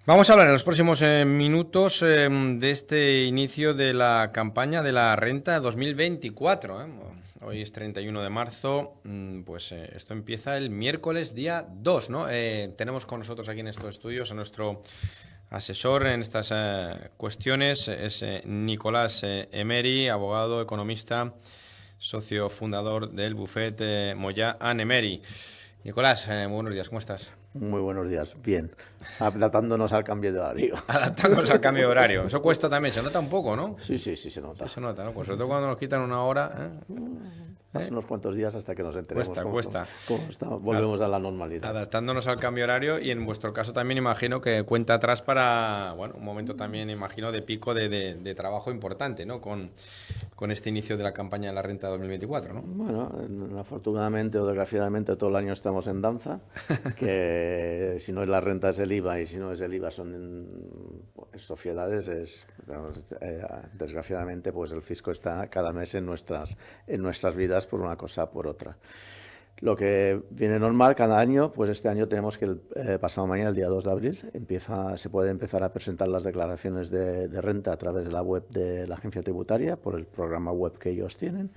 Vamos a hablar en los próximos minutos de este inicio de la campaña de la renta 2024. Hoy es 31 de marzo, pues esto empieza el miércoles día 2, ¿no? Tenemos con nosotros aquí en estos estudios a nuestro asesor en estas cuestiones, es Nicolás Emery, abogado, economista, socio fundador del bufete Moya Emery. Nicolás, muy buenos días, ¿cómo estás? Muy buenos días. Bien. Adaptándonos al cambio de horario. Adaptándonos al cambio de horario. Eso cuesta también, se nota un poco, ¿no? Sí, sí, sí se Sí nota. se nota, ¿no? Pues sobre todo cuando nos quitan una hora, Hace unos cuantos días hasta que nos enteremos cuesta. volvemos a la normalidad. Adaptándonos al cambio horario y en vuestro caso también imagino que cuenta atrás para, bueno, un momento también imagino de pico de trabajo importante, ¿no? Con este inicio de la campaña de la renta 2024, ¿no? Bueno, afortunadamente o desgraciadamente todo el año estamos en danza, que si no es la renta es el IVA y si no es el IVA son sociedades, desgraciadamente pues el fisco está cada mes en nuestras vidas por una cosa o por otra. Lo que viene normal cada año, pues este año tenemos que pasado mañana, el día 2 de abril, se puede empezar a presentar las declaraciones de renta a través de la web de la agencia tributaria, por el programa web que ellos tienen.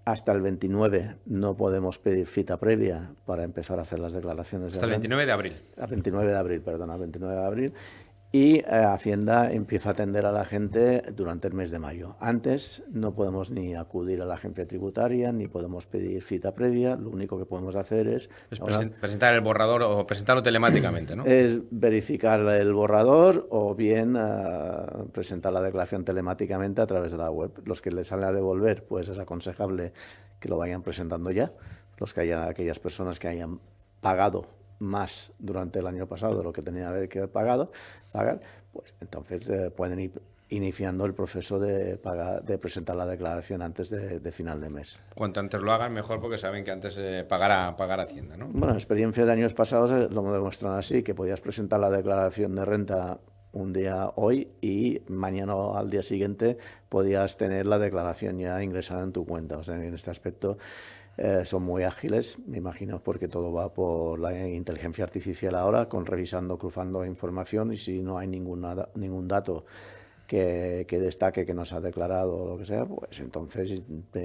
Hasta el 29 no podemos pedir cita previa para empezar a hacer las declaraciones. Hasta el 29 de abril. A 29 de abril, perdona, 29 de abril. Y Hacienda empieza a atender a la gente durante el mes de mayo. Antes no podemos ni acudir a la agencia tributaria, ni podemos pedir cita previa. Lo único que podemos hacer es presentar el borrador o presentarlo telemáticamente, ¿no? Es verificar el borrador o bien presentar la declaración telemáticamente a través de la web. Los que les sale a devolver, pues es aconsejable que lo vayan presentando ya. Aquellas personas que hayan pagado más durante el año pasado de lo que tenían que pagar, pues entonces pueden ir iniciando el proceso de presentar la declaración antes de final de mes. Cuanto antes lo hagan, mejor, porque saben que antes pagar Hacienda, ¿no? Bueno, experiencia de años pasados lo demuestran así, que podías presentar la declaración de renta un día hoy y mañana o al día siguiente podías tener la declaración ya ingresada en tu cuenta. O sea, en este aspecto son muy ágiles, me imagino, porque todo va por la inteligencia artificial ahora, cruzando información, y si no hay ningún dato que destaque que nos ha declarado o lo que sea, pues entonces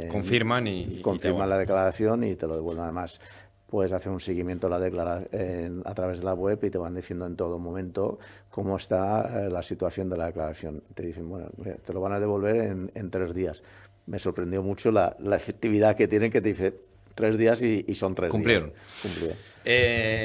confirman la declaración y te lo devuelven. Además, puedes hacer un seguimiento a a través de la web y te van diciendo en todo momento cómo está la situación de la declaración. Te dicen, bueno, te lo van a devolver en 3 días. Me sorprendió mucho la efectividad que tienen, que te dice 3 días y son 3 Cumplieron. días. Cumplieron.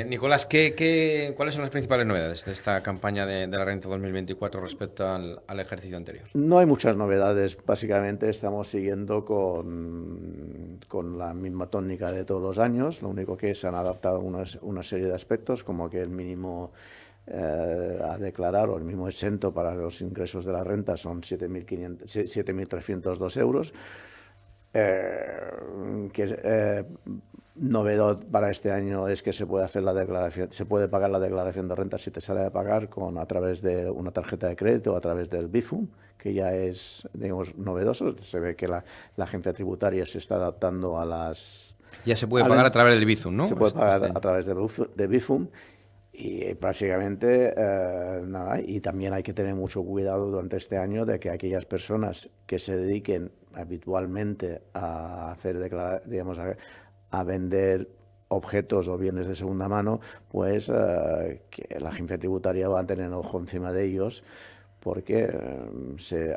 Nicolás, ¿cuáles son las principales novedades de esta campaña de la renta 2024 respecto al ejercicio anterior? No hay muchas novedades. Básicamente estamos siguiendo con la misma tónica de todos los años. Lo único que se han adaptado una serie de aspectos, como que el mínimo a declarar o el mínimo exento para los ingresos de la renta son 7.302 euros. Novedad para este año es que se puede pagar la declaración de renta si te sale a pagar a través de una tarjeta de crédito o a través del BIFUM, que ya es, digamos, novedoso. Se ve que la agencia tributaria se está adaptando a las... Ya se puede pagar a través del BIFUM, ¿no? Se puede pagar a través de BIFUM. Y básicamente nada, y también hay que tener mucho cuidado durante este año de que aquellas personas que se dediquen habitualmente a hacer digamos a vender objetos o bienes de segunda mano, pues que la agencia tributaria va a tener ojo encima de ellos, porque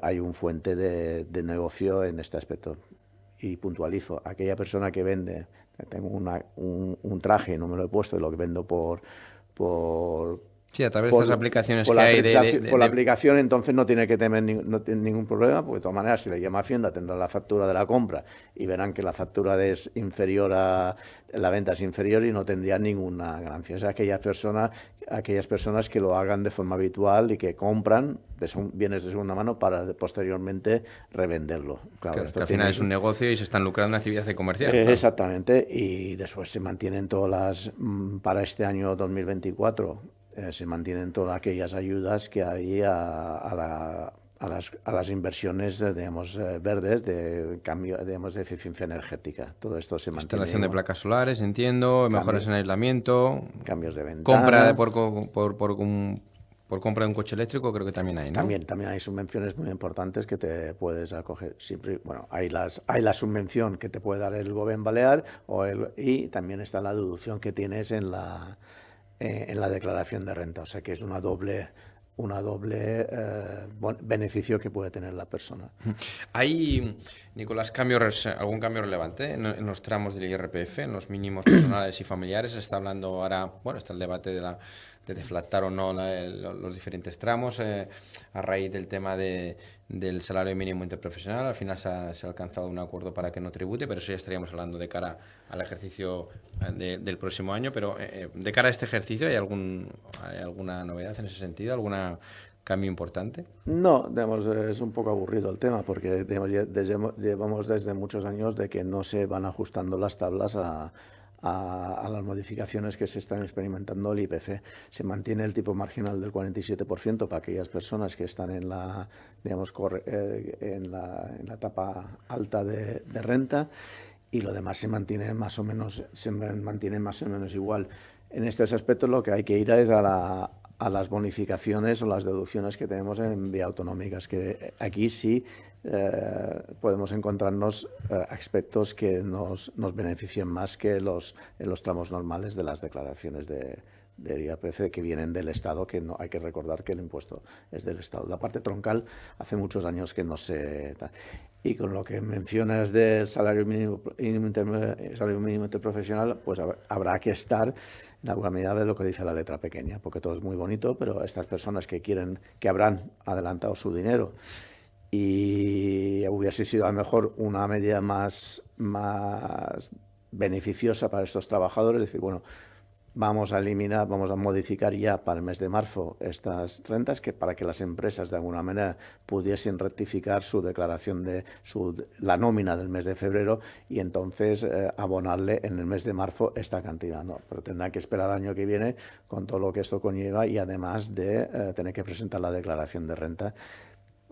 hay un fuente de negocio en este aspecto. Y puntualizo, aquella persona que vende, tengo un traje, no me lo he puesto y lo vendo por sí, a través de estas aplicaciones que hay por la aplicación, entonces no tiene que tener no tiene ningún problema, porque de todas maneras, si le llama a Hacienda, tendrá la factura de la compra y verán que la factura es inferior la venta es inferior y no tendría ninguna ganancia. O sea, aquellas personas que lo hagan de forma habitual y que compran bienes de segunda mano para posteriormente revenderlo. Claro, que al final es un negocio y se están lucrando en actividad comercial. Claro. Exactamente, y después se mantienen para este año 2024, se mantienen todas aquellas ayudas que hay a las inversiones, digamos, verdes, de cambio, digamos, de eficiencia energética. Todo esto se mantiene. Instalación de placas solares, entiendo, mejoras en aislamiento, cambios de ventana, compra Por compra de un coche eléctrico creo que también hay, ¿no? También hay subvenciones muy importantes que te puedes acoger. Siempre, bueno, hay la subvención que te puede dar el Gobierno Balear y también está la deducción que tienes en la declaración de renta. O sea que es una doble beneficio que puede tener la persona. ¿Hay, Nicolás, algún cambio relevante en los tramos del IRPF, en los mínimos personales y familiares? Se está hablando ahora, bueno, está el debate de deflactar o no los diferentes tramos a raíz del tema del salario mínimo interprofesional. Al final se ha alcanzado un acuerdo para que no tribute, pero eso ya estaríamos hablando de cara al ejercicio del próximo año. Pero de cara a este ejercicio, ¿hay alguna novedad en ese sentido? ¿Alguna cambio importante? No, digamos, es un poco aburrido el tema porque digamos, llevamos desde muchos años de que no se van ajustando las tablas a las modificaciones que se están experimentando el IPC. Se mantiene el tipo marginal del 47% para aquellas personas que están en la, digamos, en la etapa alta de renta, y lo demás se mantiene más o menos igual. En estos aspectos lo que hay que ir es a las bonificaciones o las deducciones que tenemos en vía autonómicas, que aquí sí podemos encontrarnos aspectos que nos beneficien más que en los tramos normales de las declaraciones de IRPF que vienen del Estado, que no hay que recordar que el impuesto es del Estado. La parte troncal hace muchos años que no se... Y con lo que mencionas del salario mínimo interprofesional, pues habrá que estar en alguna medida de lo que dice la letra pequeña, porque todo es muy bonito, pero estas personas que habrán adelantado su dinero y hubiese sido a lo mejor una medida más beneficiosa para estos trabajadores, decir, bueno, vamos a modificar ya para el mes de marzo estas rentas, que para que las empresas de alguna manera pudiesen rectificar su declaración de la nómina del mes de febrero y entonces abonarle en el mes de marzo esta cantidad. No, pero tendrán que esperar el año que viene con todo lo que esto conlleva y además de tener que presentar la declaración de renta,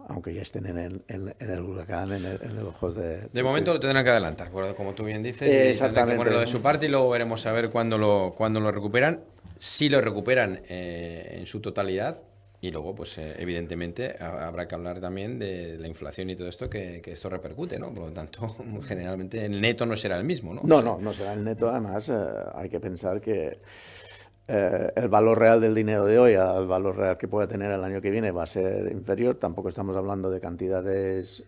aunque ya estén en el huracán, en el ojo de... De momento lo tendrán que adelantar, como tú bien dices, y tendrán que ponerlo de su parte y luego veremos a ver cuándo lo recuperan, si lo recuperan en su totalidad. Y luego, pues evidentemente, habrá que hablar también de la inflación y todo esto que esto repercute, ¿no? Por lo tanto, generalmente el neto no será el mismo, ¿no? No será el neto. Además, hay que pensar que el valor real del dinero de hoy al valor real que pueda tener el año que viene va a ser inferior. Tampoco estamos hablando de cantidades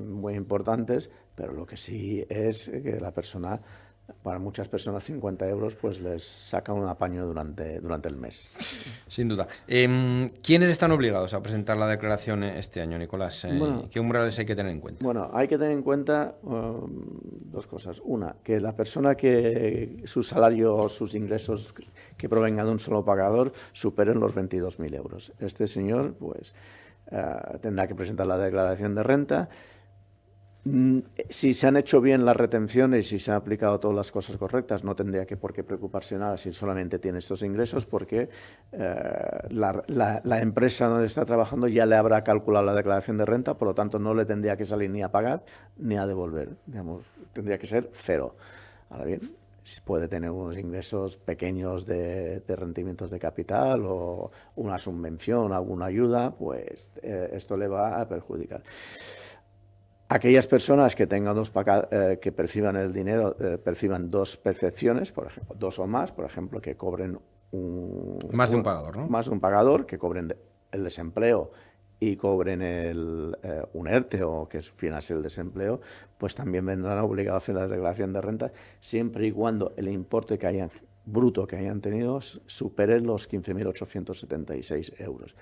muy importantes, pero lo que sí es que para muchas personas 50 euros pues les saca un apaño durante el mes. Sin duda. ¿Quiénes están obligados a presentar la declaración este año, Nicolás? ¿Qué umbrales hay que tener en cuenta? Bueno, hay que tener en cuenta dos cosas. Una, que la persona que su salario o sus ingresos que provengan de un solo pagador superen los 22.000 euros. Este señor pues tendrá que presentar la declaración de renta. Si se han hecho bien las retenciones y si se han aplicado todas las cosas correctas, no tendría por qué preocuparse nada si solamente tiene estos ingresos, porque la empresa donde está trabajando ya le habrá calculado la declaración de renta, por lo tanto no le tendría que salir ni a pagar ni a devolver. Digamos, tendría que ser cero. Ahora bien, si puede tener unos ingresos pequeños de rendimientos de capital o una subvención, alguna ayuda, pues esto le va a perjudicar. Aquellas personas que tengan que perciban el dinero, perciban dos percepciones, por ejemplo, dos o más, por ejemplo, que cobren más de un pagador, ¿no? Más de un pagador, que cobren el desempleo y cobren un ERTE o que financie el desempleo, pues también vendrán obligados a hacer la declaración de renta, siempre y cuando el importe bruto que hayan tenido supere los 15.876 euros.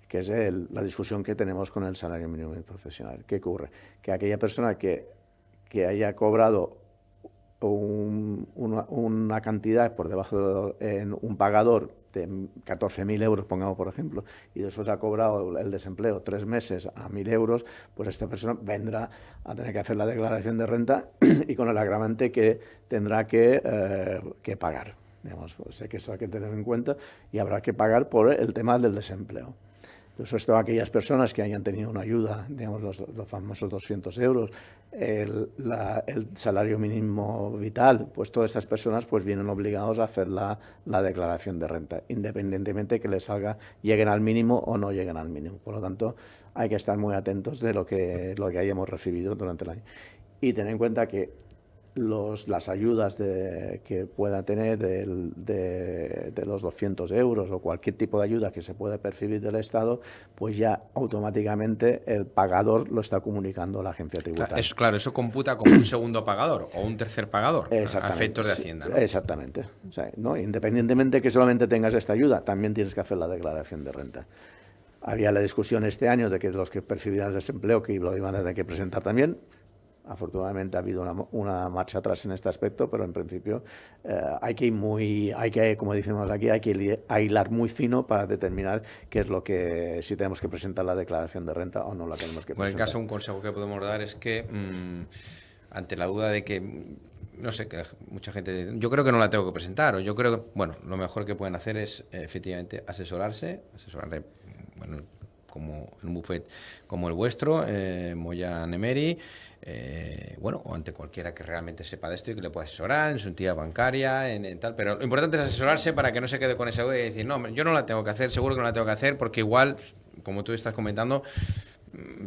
Que es la discusión que tenemos con el salario mínimo profesional. ¿Qué ocurre? Que aquella persona que haya cobrado una cantidad por debajo en un pagador de 14.000 euros, pongamos por ejemplo, y de eso se ha cobrado el desempleo 3 meses a 1.000 euros, pues esta persona vendrá a tener que hacer la declaración de renta y con el agravante que tendrá que pagar. Digamos, pues sé que eso hay que tener en cuenta y habrá que pagar por el tema del desempleo. Entonces, esto a aquellas personas que hayan tenido una ayuda, digamos, los famosos 200 euros, el salario mínimo vital, pues todas estas personas pues vienen obligados a hacer la declaración de renta, independientemente que les salga, lleguen al mínimo o no lleguen al mínimo. Por lo tanto, hay que estar muy atentos de lo que hayamos recibido durante el año. Y tener en cuenta que las ayudas que pueda tener de los 200 euros o cualquier tipo de ayuda que se pueda percibir del Estado, pues ya automáticamente el pagador lo está comunicando a la agencia tributaria. Claro, eso computa como un segundo pagador o un tercer pagador a efectos de Hacienda, ¿no? Exactamente. O sea, ¿no? Independientemente que solamente tengas esta ayuda, también tienes que hacer la declaración de renta. Había la discusión este año de que los que percibían desempleo que lo iban a tener que presentar también. Afortunadamente ha habido una marcha atrás en este aspecto, pero en principio hay que, como decimos aquí, hay que hilar muy fino para determinar qué es lo que, si tenemos que presentar la declaración de renta o no la tenemos que presentar. En el caso, un consejo que podemos dar es que ante la duda de que, no sé, que mucha gente, yo creo que no la tengo que presentar, o yo creo que, bueno, lo mejor que pueden hacer es efectivamente asesorarse, bueno, como en un buffet como el vuestro, Moya Nemeri, bueno, o ante cualquiera que realmente sepa de esto y que le pueda asesorar en su entidad bancaria, en tal, pero lo importante es asesorarse para que no se quede con esa duda y decir, no, yo no la tengo que hacer, seguro que no la tengo que hacer, porque igual, como tú estás comentando,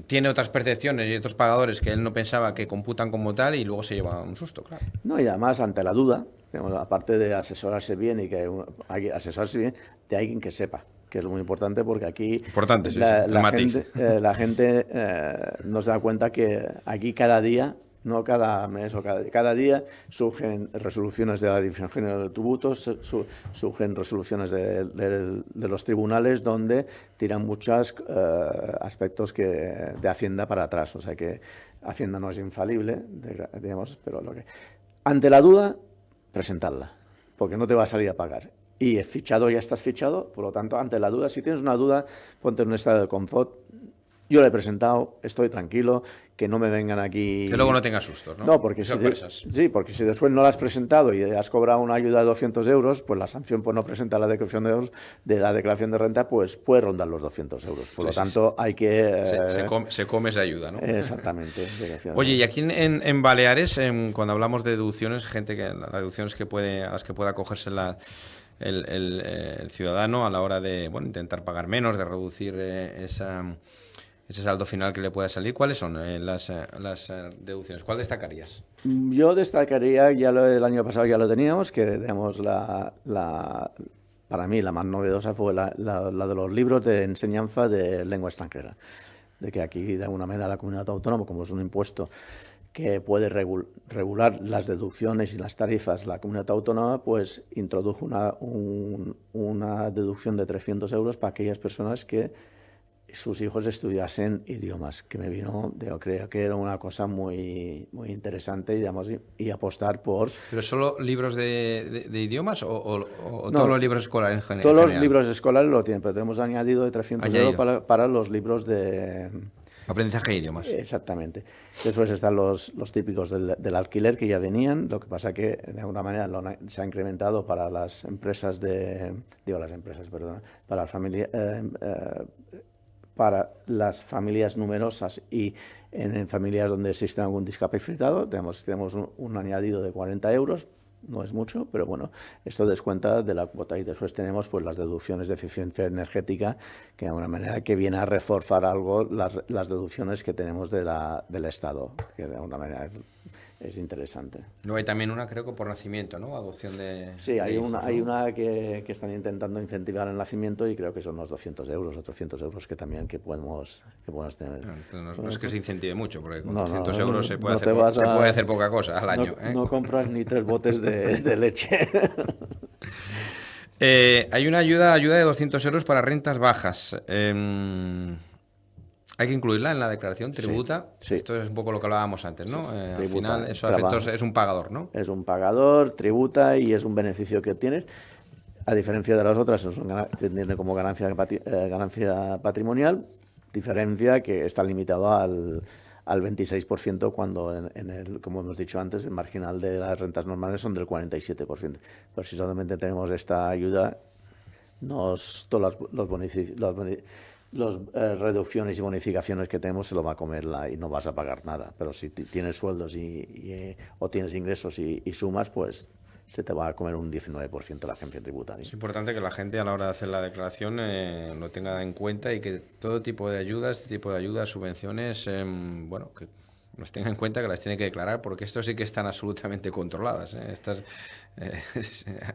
tiene otras percepciones y otros pagadores que él no pensaba que computan como tal y luego se lleva un susto, claro. No, y además ante la duda, digamos, aparte de asesorarse bien y que hay que asesorarse bien de alguien que sepa, que es muy importante, porque aquí la gente nos da cuenta que aquí cada día, no cada mes o cada día, surgen resoluciones de la Dirección General de Tributos, surgen resoluciones de los tribunales donde tiran muchos aspectos de Hacienda para atrás. O sea que Hacienda no es infalible, digamos, pero ante la duda, presentarla, porque no te va a salir a pagar. Y fichado, ya estás fichado, por lo tanto, ante la duda, si tienes una duda, ponte en un estado de confort. Yo le he presentado, estoy tranquilo, que no me vengan aquí... Que luego no tengas sustos, ¿no? No, porque porque si después no la has presentado y has cobrado una ayuda de 200 euros, pues la sanción por no presentar la declaración de renta, pues puede rondar los 200 euros. Por lo tanto, hay que... Se come esa ayuda, ¿no? Exactamente. Oye, y aquí en Baleares, cuando hablamos de deducciones, las deducciones a las que pueda acogerse el ciudadano a la hora de intentar pagar menos, de reducir ese saldo final que le pueda salir, ¿cuáles son las deducciones? ¿Cuál destacarías? Yo destacaría, el año pasado ya lo teníamos, que digamos para mí la más novedosa fue la de los libros de enseñanza de lengua extranjera, de que aquí de alguna manera la comunidad autónoma, como es un impuesto que puede regular las deducciones y las tarifas, la comunidad autónoma pues introdujo una deducción de 300 euros para aquellas personas que sus hijos estudiasen idiomas, que yo creo que era una cosa muy muy interesante y, digamos, y apostar por... ¿Pero solo libros de idiomas o todos los libros escolares en general? Todos los libros escolares lo tienen, pero tenemos añadido de 300 euros para los libros de... Aprendizaje de idiomas. Exactamente. Después están los típicos del alquiler que ya venían, lo que pasa que de alguna manera se ha incrementado para las empresas para las familias... para las familias numerosas y en familias donde existe algún discapacitado, tenemos un añadido de 40 euros, no es mucho, pero bueno, esto descuenta de la cuota. Y después tenemos pues las deducciones de eficiencia energética, que de alguna manera que viene a reforzar algo las deducciones que tenemos del Estado, que de alguna manera es interesante. Luego hay también una, creo que por nacimiento, ¿no? Adopción de... Sí, hay una que están intentando incentivar el nacimiento y creo que son unos 200 euros o 300 euros que podemos tener. No es que se incentive mucho, porque con 200 euros se puede hacer poca cosa al año. No compras ni 3 botes de leche. Hay una ayuda de 200 euros para rentas bajas. Hay que incluirla en la declaración, tributa. Sí. Esto es un poco lo que hablábamos antes, ¿no? Al final, eso es un pagador, ¿no? Es un pagador, tributa y es un beneficio que obtienes. A diferencia de las otras, se entiende como ganancia patrimonial, diferencia que está limitado al 26% cuando como hemos dicho antes, el marginal de las rentas normales son del 47%. Pero si solamente tenemos esta ayuda, todas las reducciones y bonificaciones que tenemos se lo va a comer y no vas a pagar nada. Pero si tienes sueldos o tienes ingresos y sumas, pues se te va a comer un 19% la agencia tributaria. Es importante que la gente a la hora de hacer la declaración lo tenga en cuenta y que todo tipo de ayudas, este tipo de ayudas, subvenciones, bueno, que nos tenga en cuenta que las tiene que declarar, porque esto sí que están absolutamente controladas.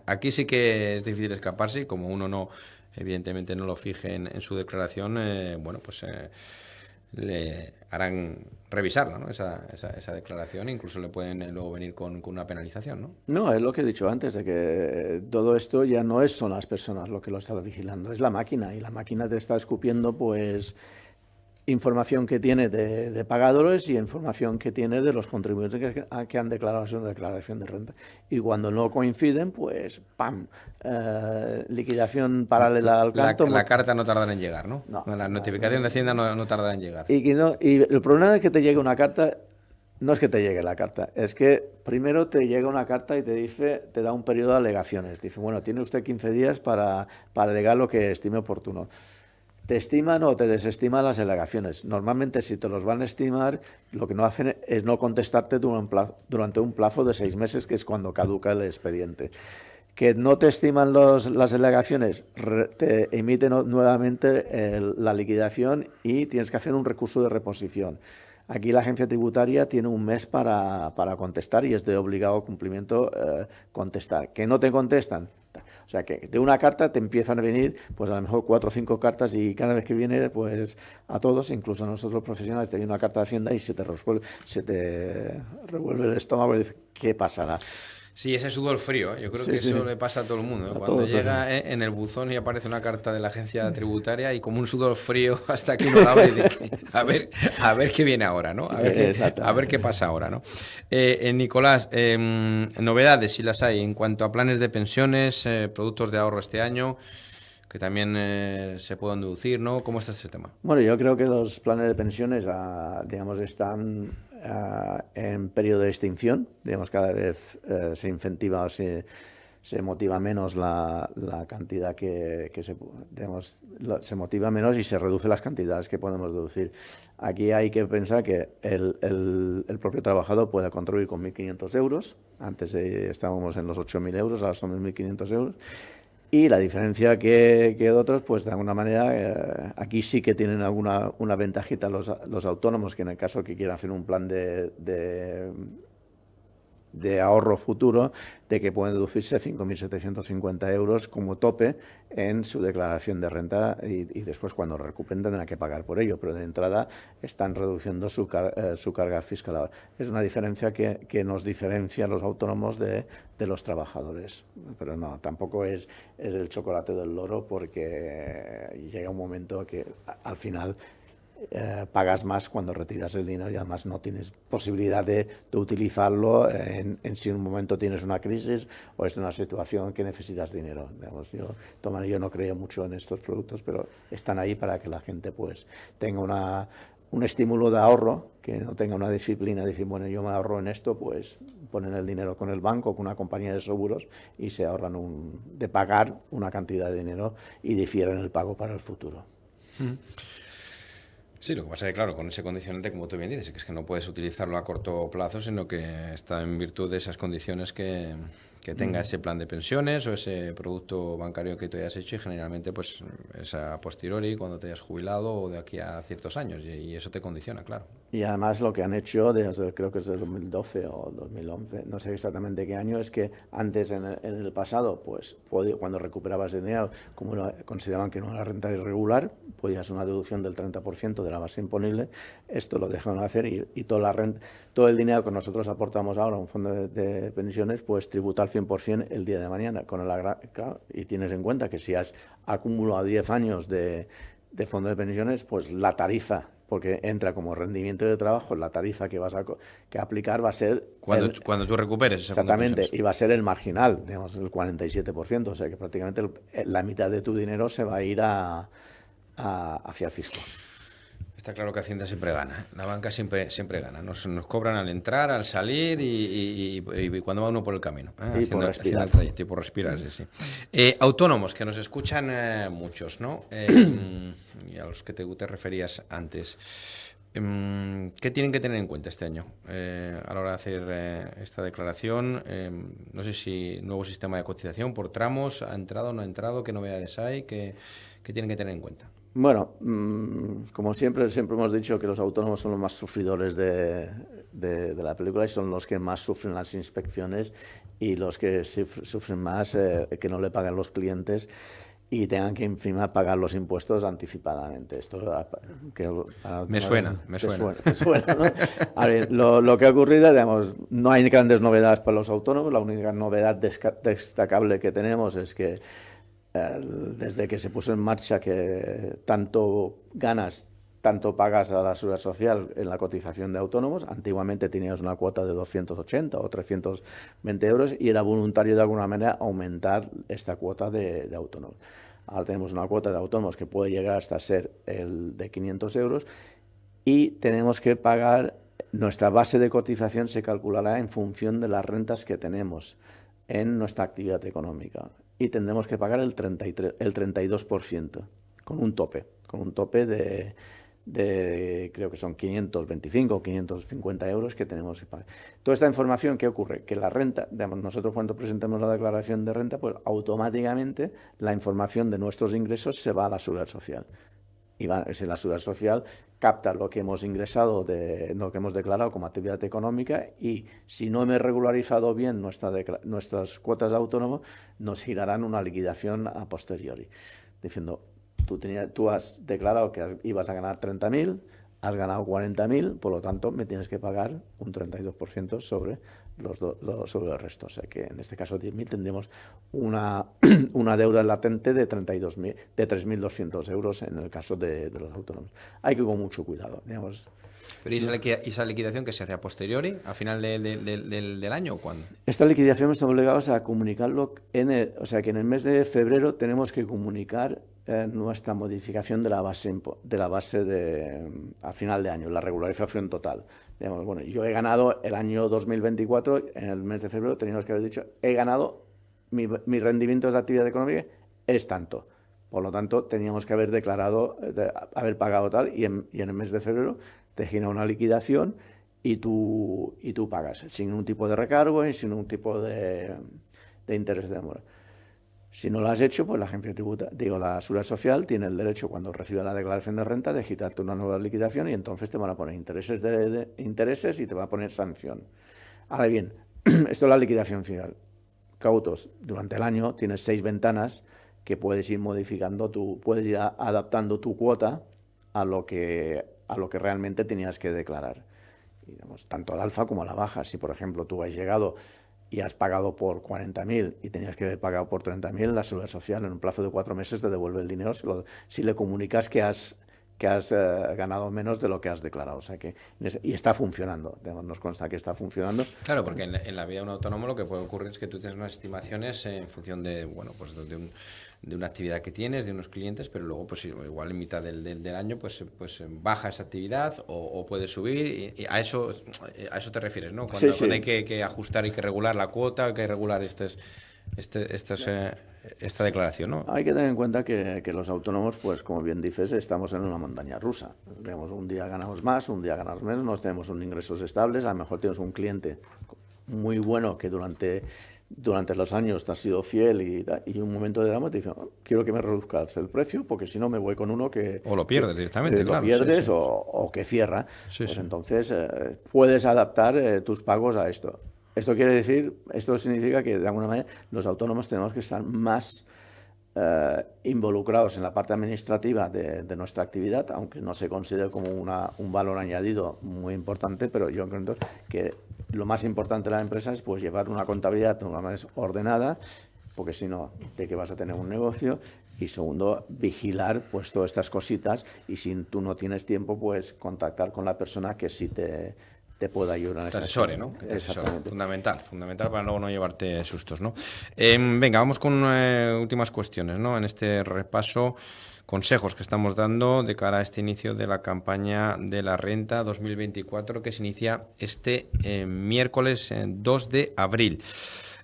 Aquí sí que es difícil escaparse y como uno no, evidentemente no lo fije en su declaración, bueno, pues le harán revisarla, ¿no? Esa declaración, incluso le pueden luego venir con una penalización, ¿no? No, es lo que he dicho antes, de que todo esto ya no son las personas lo que lo está vigilando, es la máquina, y la máquina te está escupiendo, pues, información que tiene de pagadores y información que tiene de los contribuyentes que han declarado su declaración de renta. Y cuando no coinciden, pues ¡pam! Liquidación paralela al canto. La carta no tardará en llegar, ¿no? No, la notificación de Hacienda no tardará en llegar. Y el problema de que te llegue una carta no es que te llegue la carta, es que primero te llega una carta y te da un periodo de alegaciones. Dice, bueno, tiene usted 15 días para alegar lo que estime oportuno. Te estiman o te desestiman las alegaciones. Normalmente, si te los van a estimar, lo que no hacen es no contestarte durante un plazo de 6 meses, que es cuando caduca el expediente. Que no te estiman las alegaciones, te emiten nuevamente la liquidación y tienes que hacer un recurso de reposición. Aquí la agencia tributaria tiene un mes para contestar y es de obligado cumplimiento contestar. ¿Que no te contestan? O sea, que de una carta te empiezan a venir, pues a lo mejor 4 o 5 cartas y cada vez que viene, pues a todos, incluso a nosotros los profesionales, te viene una carta de Hacienda y se te revuelve el estómago y dices, ¿qué pasará? Sí, ese sudor frío, yo creo Sí, que sí. eso le pasa a todo el mundo. A Cuando todos, llega en el buzón y aparece una carta de la agencia tributaria y como un sudor frío hasta que uno la abre y dice, a ver qué viene ahora, ¿no? A ver qué pasa ahora, ¿no? Nicolás, novedades, si las hay, en cuanto a planes de pensiones, productos de ahorro este año, que también se puedan deducir, ¿no? ¿Cómo está ese tema? Bueno, yo creo que los planes de pensiones, digamos, están en periodo de extinción. Digamos, cada vez se incentiva o se motiva menos la cantidad se motiva menos y se reduce las cantidades que podemos deducir. Aquí hay que pensar que el propio trabajador puede contribuir con 1.500 euros. Antes estábamos en los 8.000 euros, ahora son 1.500 euros. Y la diferencia que otros, pues de alguna manera, aquí sí que tienen una ventajita los autónomos, que en el caso que quieran hacer un plan de ahorro futuro, de que pueden deducirse 5.750 euros como tope en su declaración de renta y después cuando recuperen tendrán que pagar por ello, pero de entrada están reduciendo su carga fiscal. Ahora, es una diferencia que nos diferencia a los autónomos de los trabajadores, pero no, tampoco es el chocolate del loro, porque llega un momento que al final pagas más cuando retiras el dinero y además no tienes posibilidad de utilizarlo si en un momento tienes una crisis o es una situación que necesitas dinero. Digamos, yo no creo mucho en estos productos, pero están ahí para que la gente pues tenga un estímulo de ahorro, que no tenga una disciplina de decir, bueno, yo me ahorro en esto, pues ponen el dinero con el banco, con una compañía de seguros y se ahorran de pagar una cantidad de dinero y difieren el pago para el futuro. Sí, lo que pasa es que, claro, con ese condicionante, como tú bien dices, que es que no puedes utilizarlo a corto plazo, sino que está en virtud de esas condiciones que tenga ese plan de pensiones o ese producto bancario que tú hayas hecho, y generalmente pues es a posteriori, cuando te hayas jubilado o de aquí a ciertos años, y eso te condiciona, claro. Y además lo que han hecho, creo que es de 2012 o 2011, no sé exactamente qué año, es que antes en el pasado, pues cuando recuperabas el dinero, como consideraban que no era renta irregular, podías una deducción del 30% de la base imponible. Esto lo dejaron hacer y todo el dinero que nosotros aportamos ahora a un fondo de pensiones, pues tributa al 100% el día de mañana. Claro, y tienes en cuenta que si has acumulado 10 años de fondo de pensiones, pues la tarifa, porque entra como rendimiento de trabajo, la tarifa que vas a aplicar va a ser... Cuando tú recuperes ese fondo de pensiones. Exactamente, y va a ser el marginal, digamos, el 47%, o sea que prácticamente la mitad de tu dinero se va a ir hacia el fisco. Está claro que Hacienda siempre gana. La banca siempre gana. Nos cobran al entrar, al salir y cuando va uno por el camino. Y por respirar. Haciendo el trayecto y por respirar, sí. Autónomos, que nos escuchan muchos, ¿no? Y a los que te referías antes. ¿Qué tienen que tener en cuenta este año a la hora de hacer esta declaración? No sé si nuevo sistema de cotización por tramos, ¿ha entrado o no ha entrado? ¿Qué novedades hay? ¿Qué tienen que tener en cuenta? Bueno, como siempre hemos dicho que los autónomos son los más sufridores de la película y son los que más sufren las inspecciones y los que sufren más que no le pagan los clientes y tengan que encima pagar los impuestos anticipadamente. Me suena. Te suena, ¿no? A ver, lo que ha ocurrido, digamos, no hay grandes novedades para los autónomos. La única novedad destacable que tenemos es que desde que se puso en marcha que tanto ganas, tanto pagas a la seguridad social en la cotización de autónomos. Antiguamente tenías una cuota de 280 o 320 euros y era voluntario de alguna manera aumentar esta cuota de autónomos. Ahora tenemos una cuota de autónomos que puede llegar hasta ser el de 500 euros y tenemos que pagar, nuestra base de cotización se calculará en función de las rentas que tenemos en nuestra actividad económica y tendremos que pagar el 32% con un tope de creo que son 525 o 550 euros que tenemos que pagar. Toda esta información, ¿qué ocurre? Que la renta, digamos, nosotros cuando presentemos la declaración de renta, pues automáticamente la información de nuestros ingresos se va a la seguridad social. Y si la seguridad social capta lo que hemos ingresado, lo que hemos declarado como actividad económica y si no hemos regularizado bien nuestras cuotas de autónomo, nos girarán una liquidación a posteriori, diciendo, tú has declarado que ibas a ganar 30.000, has ganado 40.000, por lo tanto me tienes que pagar un 32% sobre sobre el resto. O sea que en este caso 10.000 tendremos una deuda latente de 3.200 euros en el caso de los autónomos. Hay que ir con mucho cuidado, digamos. ¿Pero y esa liquidación que se hace a posteriori, al final del año o cuándo? Esta liquidación estamos obligados a comunicarlo o sea que en el mes de febrero tenemos que comunicar nuestra modificación de la base al final de año, la regularización total. Digamos, bueno, yo he ganado el año 2024, en el mes de febrero teníamos que haber dicho, he ganado, mi rendimiento de actividad económica es tanto. Por lo tanto, teníamos que haber declarado, haber pagado tal, y en el mes de febrero te genera una liquidación y tú pagas, sin ningún tipo de recargo y sin ningún tipo de interés de demora. Si no lo has hecho, pues la agencia la Seguridad Social tiene el derecho, cuando reciba la declaración de renta, de quitarte una nueva liquidación y entonces te van a poner intereses y te va a poner sanción. Ahora bien, esto es la liquidación final. Cautos, durante el año tienes 6 ventanas que puedes ir modificando, puedes ir adaptando tu cuota a lo que realmente tenías que declarar. Y, digamos, tanto al alfa como a la baja. Si, por ejemplo, tú has llegado y has pagado por 40.000 y tenías que haber pagado por 30.000, la Seguridad Social en un plazo de 4 meses te devuelve el dinero si le comunicas que has ganado menos de lo que has declarado. O sea que, y está funcionando, nos consta que está funcionando. Claro, porque en la vida de un autónomo lo que puede ocurrir es que tú tienes unas estimaciones en función de, bueno, pues de una actividad que tienes, de unos clientes, pero luego pues igual en mitad del año pues baja esa actividad o puede subir y a eso te refieres, ¿no? Cuando hay que ajustar y que regular la cuota, hay que regular esta declaración, ¿no? Hay que tener en cuenta que los autónomos, pues como bien dices, estamos en una montaña rusa. Digamos, un día ganamos más, un día ganamos menos, no tenemos ingresos estables, a lo mejor tienes un cliente muy bueno que durante los años te has sido fiel y un momento de dama te dice, quiero que me reduzcas el precio porque si no me voy con uno que... O lo pierdes directamente, claro. Lo pierdes o que cierra. Entonces puedes adaptar tus pagos a esto. Esto significa que de alguna manera los autónomos tenemos que estar más involucrados en la parte administrativa de nuestra actividad, aunque no se considere como un valor añadido muy importante, pero yo creo que lo más importante de la empresa es pues llevar una contabilidad de una manera ordenada, porque si no, de que vas a tener un negocio, y segundo, vigilar pues todas estas cositas, y si tú no tienes tiempo, pues contactar con la persona que sí te te pueda ayudar. Te asesore, ¿no? Que te asesore. Exactamente. Fundamental para luego no llevarte sustos, ¿no? Venga, vamos con últimas cuestiones, ¿no? En este repaso, consejos que estamos dando de cara a este inicio de la campaña de la renta 2024 que se inicia este miércoles 2 de abril.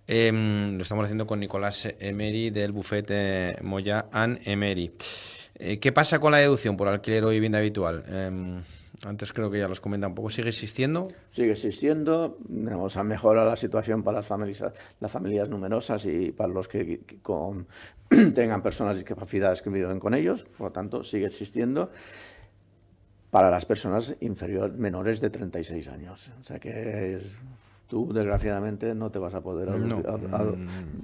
Lo estamos haciendo con Nicolás Emery del bufete Moya & Emery. ¿Qué pasa con la deducción por alquiler o vivienda habitual? Antes creo que ya los comenta un poco. ¿Sigue existiendo? Sigue existiendo. Vamos a mejorar la situación para las familias numerosas y para los que tengan personas discapacitadas que viven con ellos. Por lo tanto, sigue existiendo para las personas menores de 36 años. O sea que tú, desgraciadamente, no te vas a poder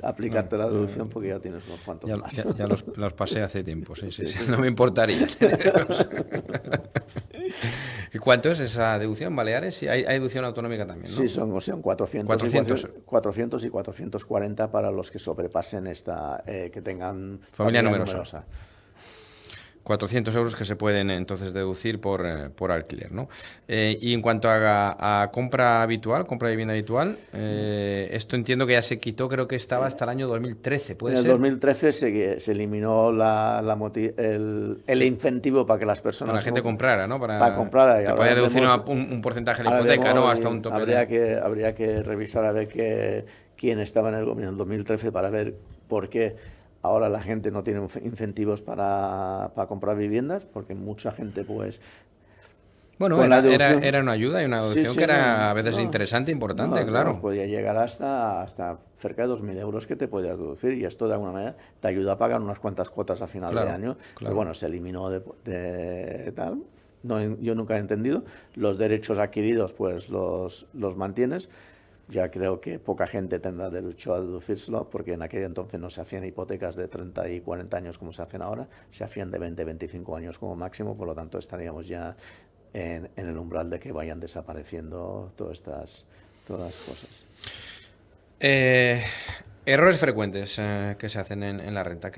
aplicarte la deducción porque ya tienes unos cuantos más. Ya los pasé hace tiempo, sí. No me importaría tenerlos. ¿Y cuánto es esa deducción, Baleares? Sí, hay deducción autonómica también, ¿no? Sí, son 400 y 440 para los que sobrepasen que tengan familia numerosa. 400 euros que se pueden entonces deducir por alquiler, ¿no? Y en cuanto a compra habitual, compra de vivienda habitual, esto entiendo que ya se quitó, creo que estaba hasta el año 2013, ¿puede ser? En el 2013 se eliminó el incentivo para que las personas... Para la gente comprara, ¿no? Para comprar. Te podía deducir un porcentaje de la hipoteca, ¿no? Hasta un tope. Habría que revisar a ver quién estaba en el gobierno en 2013 para ver por qué ahora la gente no tiene incentivos para comprar viviendas, porque mucha gente, pues... Bueno, era una ayuda y una deducción que era a veces interesante, importante, claro. Podía llegar hasta cerca de 2.000 euros que te podías deducir, y esto de alguna manera te ayuda a pagar unas cuantas cuotas a final de año. Claro. Pero bueno, se eliminó de tal. No, yo nunca he entendido. Los derechos adquiridos, pues los mantienes. Ya creo que poca gente tendrá derecho a deducírselo, porque en aquel entonces no se hacían hipotecas de 30 y 40 años como se hacen ahora, se hacían de 20, 25 años como máximo, por lo tanto estaríamos ya en el umbral de que vayan desapareciendo todas las cosas. Errores frecuentes que se hacen en la renta,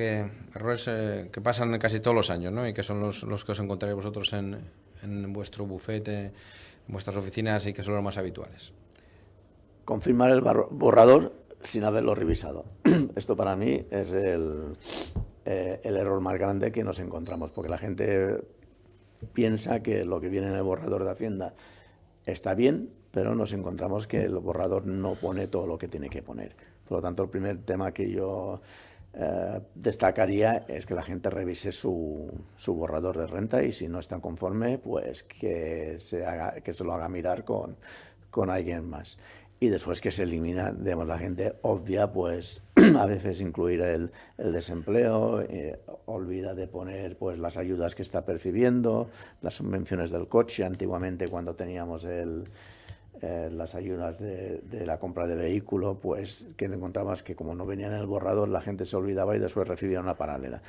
errores que pasan casi todos los años, ¿no? Y que son los que os encontraréis vosotros en vuestro bufete, en vuestras oficinas, y que son los más habituales. Confirmar el borrador sin haberlo revisado. Esto para mí es el error más grande que nos encontramos, porque la gente piensa que lo que viene en el borrador de Hacienda está bien, pero nos encontramos que el borrador no pone todo lo que tiene que poner. Por lo tanto, el primer tema que yo destacaría es que la gente revise su borrador de renta, y si no está conforme, pues que se lo haga mirar con alguien más. Y después que se elimina, digamos, la gente obvia, pues a veces incluir el desempleo, olvida de poner pues las ayudas que está percibiendo, las subvenciones del coche. Antiguamente, cuando teníamos las ayudas de la compra de vehículo, pues que encontrabas que como no venían en el borrador, la gente se olvidaba y después recibía una paralela.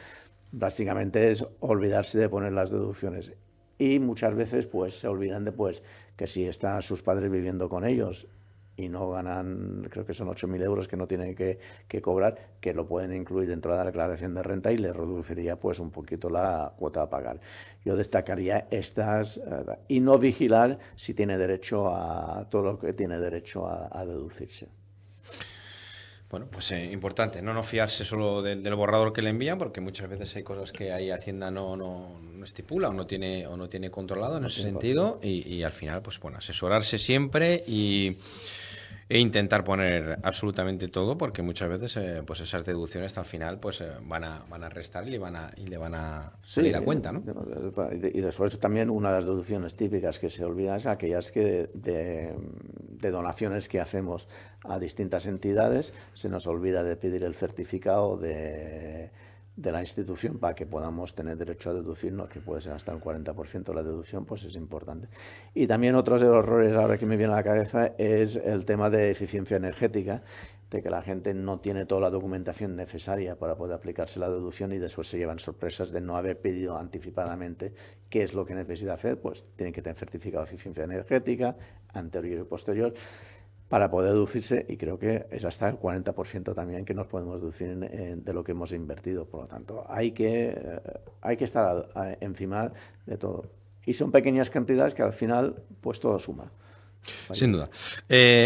Básicamente es olvidarse de poner las deducciones. Y muchas veces pues se olvidan de pues que si están sus padres viviendo con ellos y no ganan, creo que son 8.000 euros que no tienen que cobrar, que lo pueden incluir dentro de la declaración de renta y les reduciría pues un poquito la cuota a pagar. Yo destacaría estas y no vigilar si tiene derecho a todo lo que tiene derecho a deducirse. Bueno, pues importante, no fiarse solo del borrador que le envían, porque muchas veces hay cosas que ahí Hacienda no estipula o no tiene controlado en ese sentido, y al final, pues bueno, asesorarse siempre e intentar poner absolutamente todo, porque muchas veces pues esas deducciones al final pues van a restar y le van a salir a cuenta, ¿no? Y después también una de las deducciones típicas que se olvidan es aquellas que de donaciones que hacemos a distintas entidades. Se nos olvida de pedir el certificado de la institución para que podamos tener derecho a deducirnos, que puede ser hasta el 40% de la deducción, pues es importante. Y también otros de los errores ahora que me viene a la cabeza es el tema de eficiencia energética, de que la gente no tiene toda la documentación necesaria para poder aplicarse la deducción y después se llevan sorpresas de no haber pedido anticipadamente qué es lo que necesita hacer. Pues tienen que tener certificado de eficiencia energética anterior y posterior para poder deducirse, y creo que es hasta el 40% también que nos podemos deducir de lo que hemos invertido. Por lo tanto, hay que estar encima de todo. Y son pequeñas cantidades que al final, pues todo suma. Sin duda.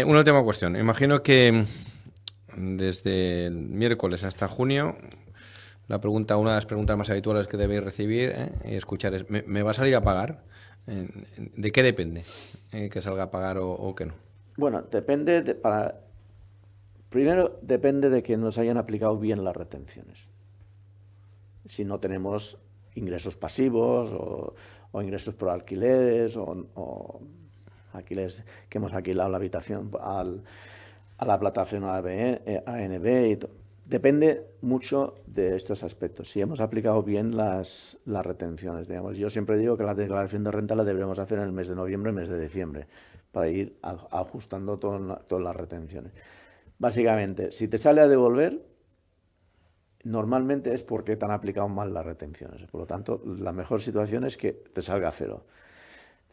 Una última cuestión. Imagino que desde el miércoles hasta junio, una de las preguntas más habituales que debéis recibir y escuchar es: ¿me va a salir a pagar? ¿De qué depende que salga a pagar o que no? Bueno, primero depende de que nos hayan aplicado bien las retenciones. Si no tenemos ingresos pasivos o ingresos por alquileres o alquileres que hemos alquilado la habitación a la plataforma ANB y todo. Depende mucho de estos aspectos. Si hemos aplicado bien las retenciones, digamos. Yo siempre digo que la declaración de renta la deberemos hacer en el mes de noviembre y mes de diciembre para ir ajustando todas las retenciones. Básicamente, si te sale a devolver, normalmente es porque te han aplicado mal las retenciones. Por lo tanto, la mejor situación es que te salga a cero.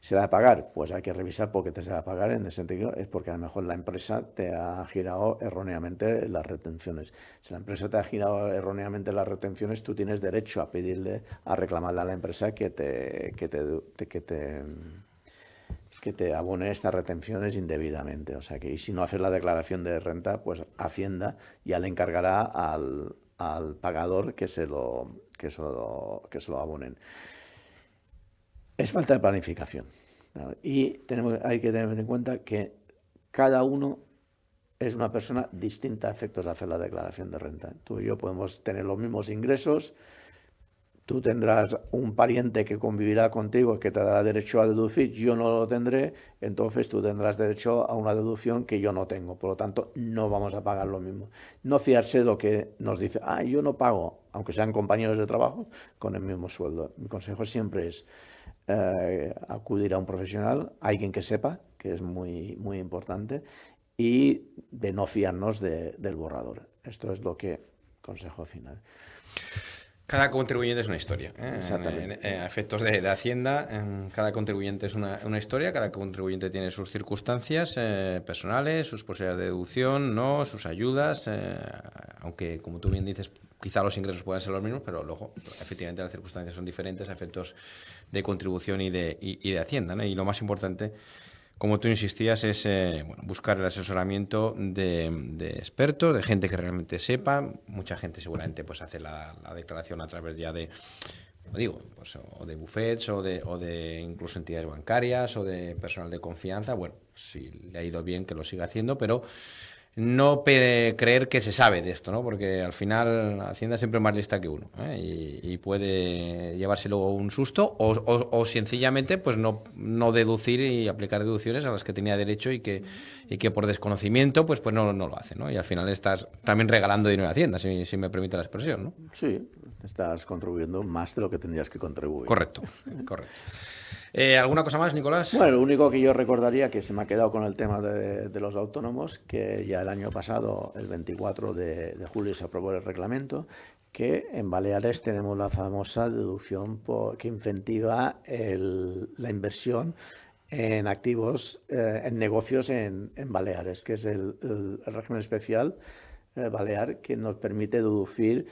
¿Se da a pagar? Pues hay que revisar por qué te se da a pagar. En ese sentido, es porque a lo mejor la empresa te ha girado erróneamente las retenciones. Si la empresa te ha girado erróneamente las retenciones, tú tienes derecho a pedirle, a reclamarle a la empresa que te abone estas retenciones indebidamente. O sea que, y si no haces la declaración de renta, pues Hacienda ya le encargará al pagador que se lo abonen. Es falta de planificación. Y hay que tener en cuenta que cada uno es una persona distinta a efectos de hacer la declaración de renta. Tú y yo podemos tener los mismos ingresos. Tú tendrás un pariente que convivirá contigo que te dará derecho a deducir, yo no lo tendré, entonces tú tendrás derecho a una deducción que yo no tengo. Por lo tanto, no vamos a pagar lo mismo. No fiarse de lo que nos dice, yo no pago, aunque sean compañeros de trabajo, con el mismo sueldo. Mi consejo siempre es acudir a un profesional, a alguien que sepa, que es muy, muy importante, y de no fiarnos del borrador. Esto es lo que consejo final. Cada contribuyente es una historia. Exactamente. A efectos de Hacienda, cada contribuyente es una historia, cada contribuyente tiene sus circunstancias personales, sus posibilidades de deducción, no, sus ayudas, aunque, como tú bien dices, quizá los ingresos puedan ser los mismos, pero luego, efectivamente, las circunstancias son diferentes a efectos de contribución y de Hacienda, ¿no? Y lo más importante, como tú insistías, es buscar el asesoramiento de expertos, de gente que realmente sepa. Mucha gente seguramente pues hace la declaración a través ya de, como digo, pues, o de bufets o de incluso entidades bancarias o de personal de confianza. Bueno, si le ha ido bien, que lo siga haciendo, pero no creer que se sabe de esto, ¿no? Porque al final Hacienda siempre es más lista que uno, ¿eh? Y puede llevarse luego un susto o sencillamente pues no deducir y aplicar deducciones a las que tenía derecho y que por desconocimiento pues no lo hace, ¿no? Y al final estás también regalando dinero a Hacienda, si me permite la expresión, ¿no? Sí, estás contribuyendo más de lo que tendrías que contribuir. Correcto. ¿Alguna cosa más, Nicolás? Bueno, lo único que yo recordaría, que se me ha quedado con el tema de los autónomos, que ya el año pasado, el 24 de julio, se aprobó el reglamento, que en Baleares tenemos la famosa deducción que incentiva la inversión en activos, en negocios en Baleares, que es el régimen especial balear, que nos permite deducir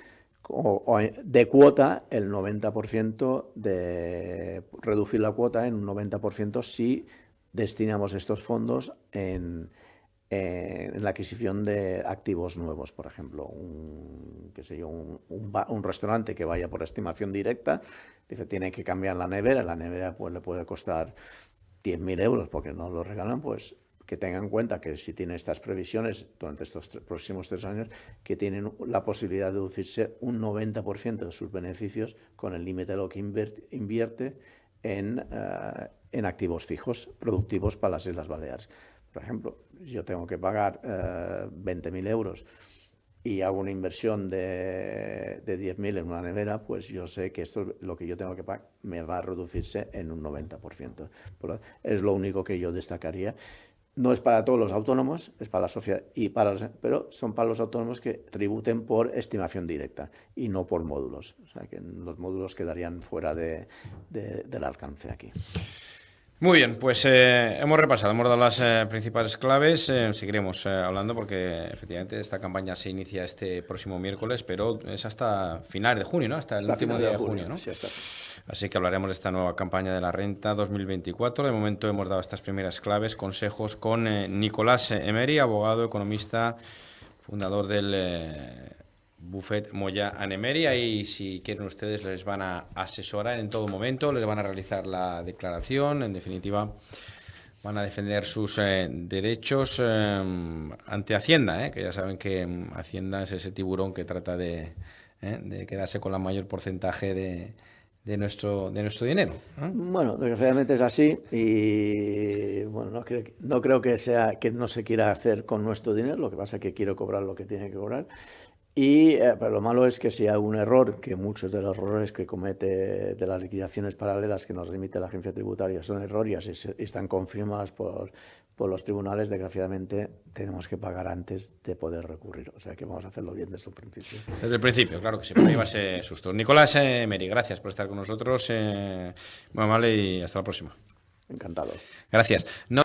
de cuota el 90%, reducir la cuota en un 90% si destinamos estos fondos en la adquisición de activos nuevos. Por ejemplo, un restaurante que vaya por estimación directa, dice, tiene que cambiar la nevera pues le puede costar 10.000 euros porque no lo regalan, pues que tengan en cuenta que si tiene estas previsiones durante estos próximos 3 años, que tienen la posibilidad de deducirse un 90% de sus beneficios con el límite de lo que invierte en activos fijos productivos para las Islas Baleares. Por ejemplo, yo tengo que pagar 20.000 euros y hago una inversión de 10.000 en una nevera, pues yo sé que esto, lo que yo tengo que pagar, me va a reducirse en un 90%. Es lo único que yo destacaría. No es para todos los autónomos, es para la sociedad, pero son para los autónomos que tributen por estimación directa y no por módulos. O sea que los módulos quedarían fuera del alcance aquí. Muy bien, pues hemos repasado, hemos dado las principales claves, seguiremos hablando porque efectivamente esta campaña se inicia este próximo miércoles, pero es hasta finales de junio, ¿no? Hasta el Hasta último final día de de junio, junio, ¿no? sí, está. Así que hablaremos de esta nueva campaña de la renta 2024. De momento hemos dado estas primeras claves, consejos con Nicolás Emery, abogado, economista, fundador del Buffet Moya Emery. Ahí, si quieren ustedes, les van a asesorar en todo momento, les van a realizar la declaración, en definitiva van a defender sus derechos ante Hacienda, que ya saben que Hacienda es ese tiburón que trata de quedarse con la mayor porcentaje de nuestro dinero. Bueno, desgraciadamente es así y bueno, no creo que sea que no se quiera hacer con nuestro dinero, lo que pasa es que quiero cobrar lo que tiene que cobrar. Pero lo malo es que si hay un error, que muchos de los errores que comete de las liquidaciones paralelas que nos remite la agencia tributaria son erróneas y están confirmadas por los tribunales, desgraciadamente tenemos que pagar antes de poder recurrir. O sea que vamos a hacerlo bien desde el principio. Desde el principio, claro que sí, por ahí va a ser susto. Nicolás Emery, gracias por estar con nosotros. Muy amable y hasta la próxima. Encantado. Gracias. No